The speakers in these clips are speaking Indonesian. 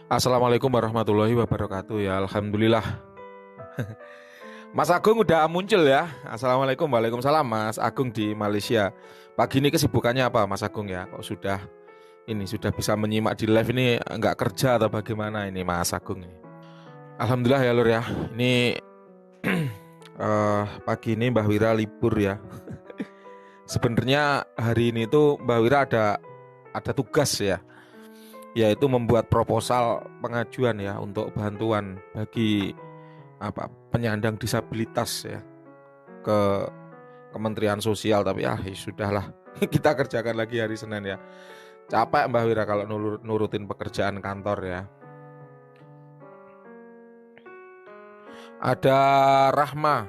Assalamualaikum warahmatullahi wabarakatuh. Ya, alhamdulillah. Mas Agung udah muncul ya. Assalamualaikum, waalaikumsalam Mas Agung di Malaysia. Pagi ini kesibukannya apa Mas Agung ya? Kok sudah bisa menyimak di live ini, nggak kerja atau bagaimana ini Mas Agung ini? Alhamdulillah ya Lur ya. Ini pagi ini Mbah Wira libur ya. Sebenarnya hari ini tuh Mbah Wira ada tugas ya, yaitu membuat proposal pengajuan ya untuk bantuan bagi penyandang disabilitas ya ke Kementerian Sosial. Tapi ya sudahlah. Kita kerjakan lagi hari Senin ya. Capek Mbah Wira kalau nurutin pekerjaan kantor ya. Ada Rahma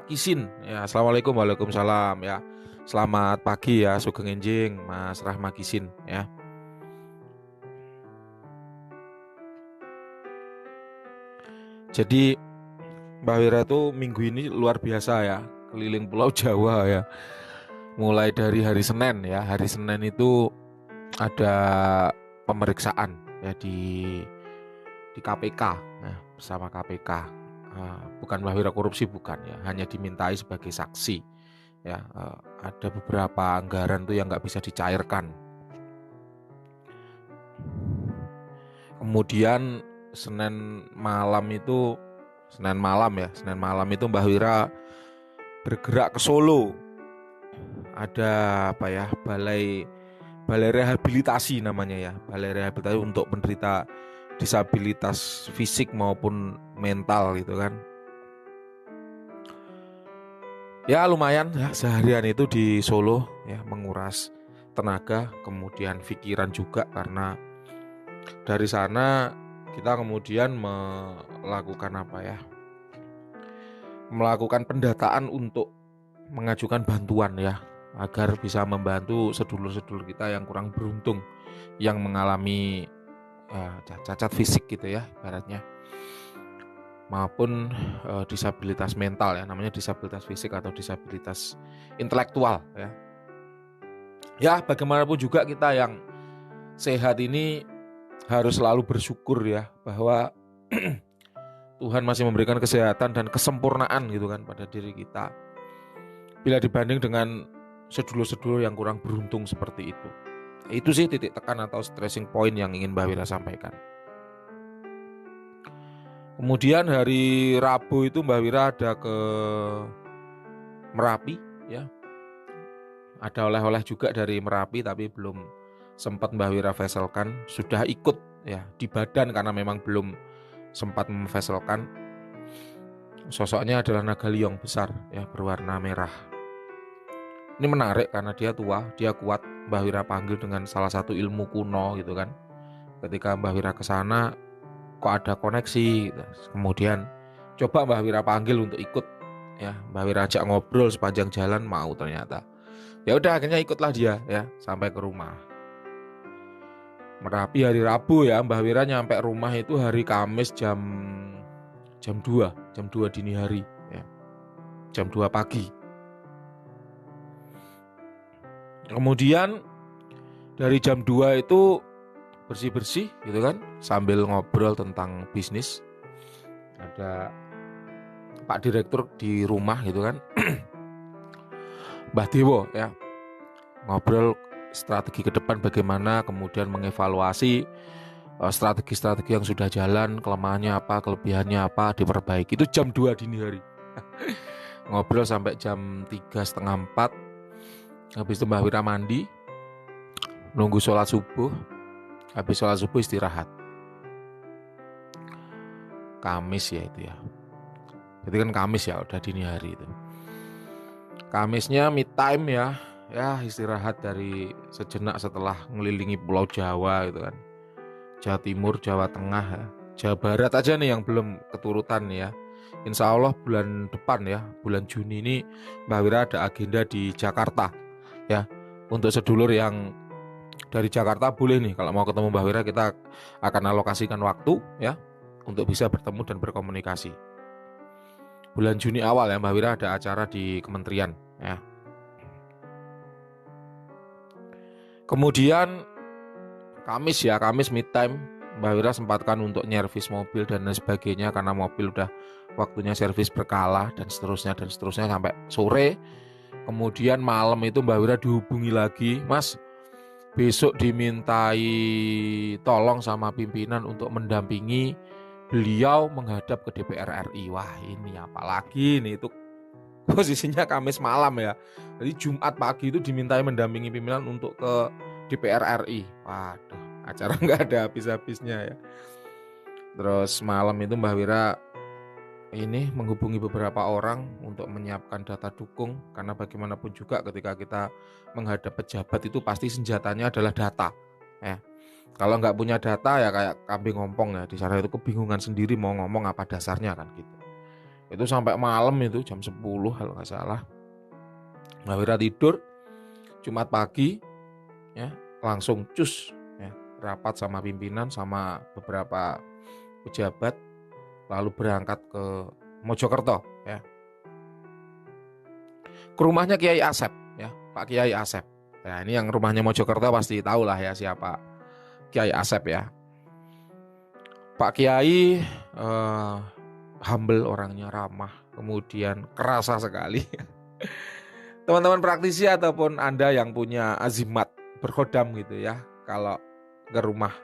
Kisin ya. Assalamualaikum, waalaikumsalam ya. Selamat pagi ya, sugeng enjing Mas Rahma Kisin ya. Jadi Mbak Wira tuh minggu ini luar biasa ya, keliling Pulau Jawa ya. Mulai dari hari Senin ya, hari Senin itu ada pemeriksaan ya di KPK ya, bersama KPK. Bukan Mbak Wira korupsi, bukan ya, hanya dimintai sebagai saksi ya. Ada beberapa anggaran tuh yang nggak bisa dicairkan. Kemudian Senin malam itu Mbah Wira bergerak ke Solo. Ada balai rehabilitasi namanya ya, balai rehabilitasi untuk penderita disabilitas fisik maupun mental gitu kan. Ya lumayan ya, seharian itu di Solo ya, menguras tenaga kemudian pikiran juga, karena dari sana kita kemudian melakukan pendataan untuk mengajukan bantuan ya, agar bisa membantu sedulur-sedulur kita yang kurang beruntung, yang mengalami cacat fisik gitu ya ibaratnya, maupun disabilitas mental ya, namanya disabilitas fisik atau disabilitas intelektual ya. Ya bagaimanapun juga kita yang sehat ini harus selalu bersyukur ya, bahwa Tuhan masih memberikan kesehatan dan kesempurnaan gitu kan pada diri kita, bila dibanding dengan sedulur-sedulur yang kurang beruntung seperti itu. Itu sih titik tekan atau stressing point yang ingin Mbak Wira sampaikan. Kemudian hari Rabu itu Mbak Wira ada ke Merapi ya. Ada oleh-oleh juga dari Merapi, tapi belum sempat Mbak Wira veselkan. Sudah ikut ya di badan karena memang belum sempat memveselkan. Sosoknya adalah naga liong besar ya, berwarna merah. Ini menarik karena dia tua, dia kuat. Mbah Wira panggil dengan salah satu ilmu kuno gitu kan. Ketika Mbah Wira ke sana, kok ada koneksi gitu. Kemudian coba Mbah Wira panggil untuk ikut ya. Mbah Wira ajak ngobrol sepanjang jalan, mau ternyata. Ya udah akhirnya ikutlah dia ya sampai ke rumah. Merapi hari Rabu ya, Mbah Wira nyampe rumah itu hari Kamis jam 2 dini hari ya. Jam 2 pagi. Kemudian dari jam 2 itu bersih-bersih gitu kan, sambil ngobrol tentang bisnis. Ada Pak Direktur di rumah gitu kan. Mbah Dewo ya. Ngobrol strategi ke depan bagaimana, kemudian mengevaluasi strategi-strategi yang sudah jalan, kelemahannya apa, kelebihannya apa, diperbaiki. Itu jam 2 dini hari. Ngobrol sampai jam 3:30, 4. Habis itu Mbah Wira mandi, nunggu sholat subuh. Habis sholat subuh istirahat. Kamis ya itu ya. Jadi kan Kamis ya, udah dini hari itu. Kamisnya mid time ya. Ya istirahat dari sejenak setelah ngelilingi Pulau Jawa gitu kan. Jawa Timur, Jawa Tengah ya. Jawa Barat aja nih yang belum keturutan ya. Insya Allah bulan depan ya, bulan Juni ini Mbah Wira ada agenda di Jakarta ya. Untuk sedulur yang dari Jakarta boleh nih, kalau mau ketemu Mbah Wira kita akan alokasikan waktu ya untuk bisa bertemu dan berkomunikasi. Bulan Juni awal ya Mbah Wira ada acara di kementerian ya. Kemudian Kamis mid time Mbak Wira sempatkan untuk nyervis mobil dan lain sebagainya karena mobil udah waktunya servis berkala dan seterusnya sampai sore. Kemudian malam itu Mbak Wira dihubungi lagi, Mas, besok dimintai tolong sama pimpinan untuk mendampingi beliau menghadap ke DPR RI. Wah, ini apalagi nih, itu posisinya Kamis malam ya. Jadi Jumat pagi itu dimintai mendampingi pimpinan untuk ke DPR RI. Waduh, acara nggak ada habis-habisnya ya. Terus malam itu Mbak Wira ini menghubungi beberapa orang untuk menyiapkan data dukung, karena bagaimanapun juga ketika kita menghadap pejabat itu pasti senjatanya adalah data ya. Kalau nggak punya data ya kayak kambing ngompong ya, di sana itu kebingungan sendiri mau ngomong apa dasarnya kan gitu. Itu sampai malam itu jam 10 kalau nggak salah Mbak Wira tidur. Jumat pagi ya langsung cus ya, rapat sama pimpinan sama beberapa pejabat, lalu berangkat ke Mojokerto ya, ke rumahnya Kiai Asep ya, Pak Kiai Asep. Ya, ini yang rumahnya Mojokerto pasti tahu lah ya siapa Kiai Asep ya. Pak Kiai humble orangnya, ramah, kemudian kerasa sekali. Teman-teman praktisi ataupun Anda yang punya azimat berkhodam gitu ya, kalau ke rumah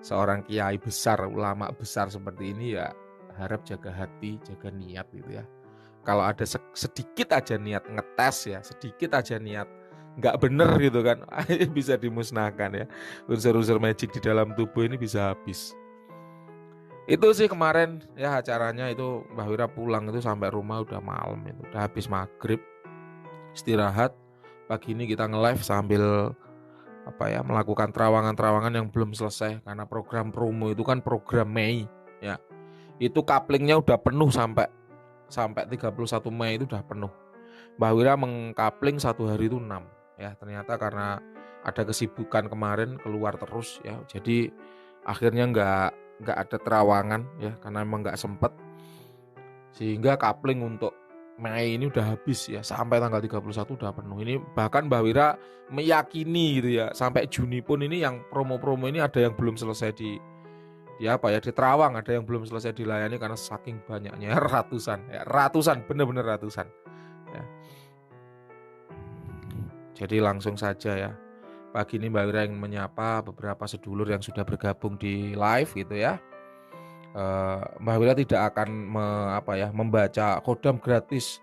seorang kiai besar, ulama besar seperti ini ya harap jaga hati, jaga niat gitu ya. Kalau ada sedikit aja niat ngetes ya, sedikit aja niat nggak bener gitu kan, bisa dimusnahkan ya. Unsur-unsur magic di dalam tubuh ini bisa habis. Itu sih kemarin ya acaranya itu. Mbah Wira pulang itu sampai rumah udah malam, itu udah habis maghrib, istirahat. Pagi ini kita nge-live sambil melakukan terawangan-terawangan yang belum selesai karena program promo itu kan program Mei ya. Itu couplingnya udah penuh sampai 31 Mei itu udah penuh. Mbah Wira mengkapling satu hari itu 6 ya. Ternyata karena ada kesibukan kemarin keluar terus ya, jadi akhirnya nggak ada terawangan ya karena emang nggak sempet, sehingga kapling untuk Mei ini udah habis ya, sampai tanggal 31 udah penuh. Ini bahkan Mbah Wira meyakini gitu ya, sampai Juni pun ini yang promo-promo ini ada yang belum selesai di Terawang, ada yang belum selesai dilayani karena saking banyaknya, ratusan, bener-bener ratusan ya. Jadi langsung saja ya, pagi ini Mbak Wira ingin menyapa beberapa sedulur yang sudah bergabung di live gitu ya. Mbak Wira tidak akan membaca kodam gratis,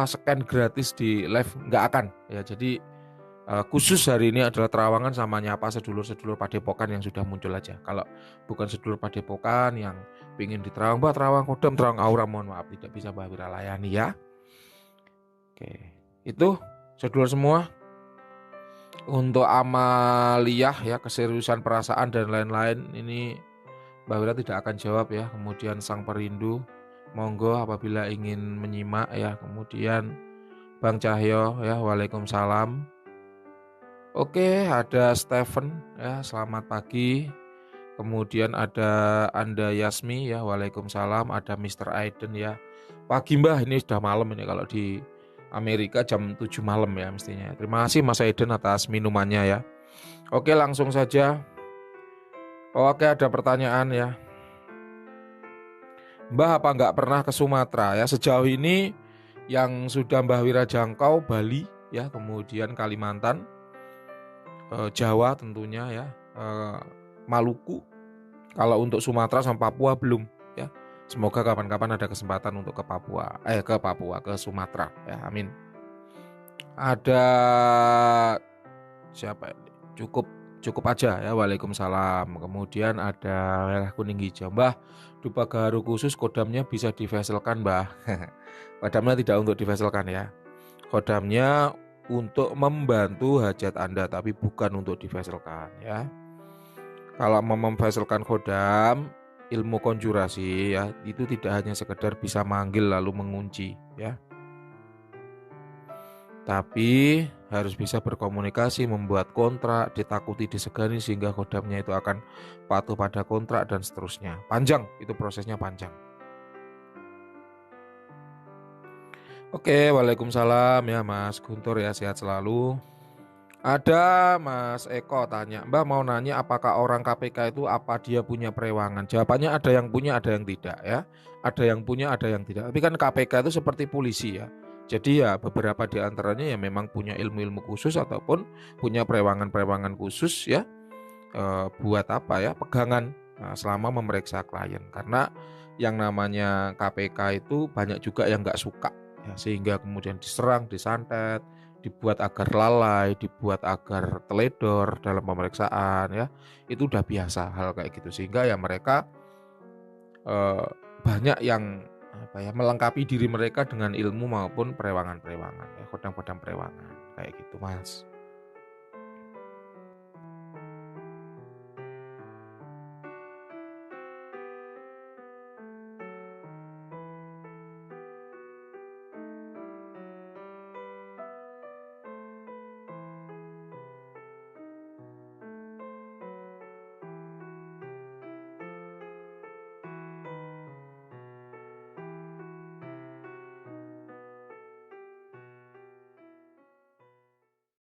scan gratis di live, nggak akan ya. Jadi khusus hari ini adalah terawangan sama nyapa sedulur-sedulur Padepokan yang sudah muncul aja. Kalau bukan sedulur Padepokan yang pingin diterawang, Mbak terawang kodam, terawang aura, mohon maaf tidak bisa Mbak Wira layani ya. Oke, itu sedulur semua. Untuk amaliyah ya, keseriusan perasaan dan lain-lain ini Mbak Wira tidak akan jawab ya. Kemudian sang perindu, monggo apabila ingin menyimak ya. Kemudian Bang Cahyo ya, waalaikumsalam. Oke, ada Stephen ya, selamat pagi. Kemudian ada Anda Yasmi ya, waalaikumsalam. Ada Mr. Aiden ya, pagi Mbah, ini sudah malam ini kalau di Amerika jam 7 malam ya mestinya. Terima kasih Mas Aiden atas minumannya ya. Oke, langsung saja. Oke, ada pertanyaan ya. Mbah apa nggak pernah ke Sumatera ya? Sejauh ini yang sudah Mbah Wira jangkau Bali ya, kemudian Kalimantan, Jawa tentunya ya, Maluku. Kalau untuk Sumatera sama Papua belum ya. Semoga kapan-kapan ada kesempatan untuk ke Sumatera ya, amin. Ada siapa ini? Cukup aja ya, waalaikumsalam. Kemudian ada merah kuning hijau. Mbah, dupa gaharu khusus kodamnya bisa diveselkan Mbah. Kodamnya tidak untuk diveselkan ya. Kodamnya untuk membantu hajat Anda, tapi bukan untuk diveselkan ya. Kalau mau memveselkan kodam, ilmu konjurasi ya, itu tidak hanya sekedar bisa manggil lalu mengunci ya, tapi harus bisa berkomunikasi, membuat kontrak, ditakuti, disegani sehingga kodamnya itu akan patuh pada kontrak dan seterusnya. Panjang, itu prosesnya panjang. Oke, waalaikumsalam ya Mas Guntur ya, sehat selalu. Ada Mas Eko tanya, Mbak mau nanya apakah orang KPK itu apa dia punya perewangan? Jawabannya ada yang punya, ada yang tidak ya. Ada yang punya, ada yang tidak. Tapi kan KPK itu seperti polisi ya. Jadi ya beberapa di antaranya ya memang punya ilmu-ilmu khusus ataupun punya perewangan-perewangan khusus ya. Buat apa ya? Pegangan selama memeriksa klien. Karena yang namanya KPK itu banyak juga yang nggak suka ya, sehingga kemudian diserang, disantet, dibuat agar lalai, dibuat agar teledor dalam pemeriksaan ya. Itu udah biasa hal kayak gitu, sehingga ya mereka banyak yang apa ya, melengkapi diri mereka dengan ilmu maupun perewangan-perewangan ya, kodam-kodam perewangan kayak gitu Mas.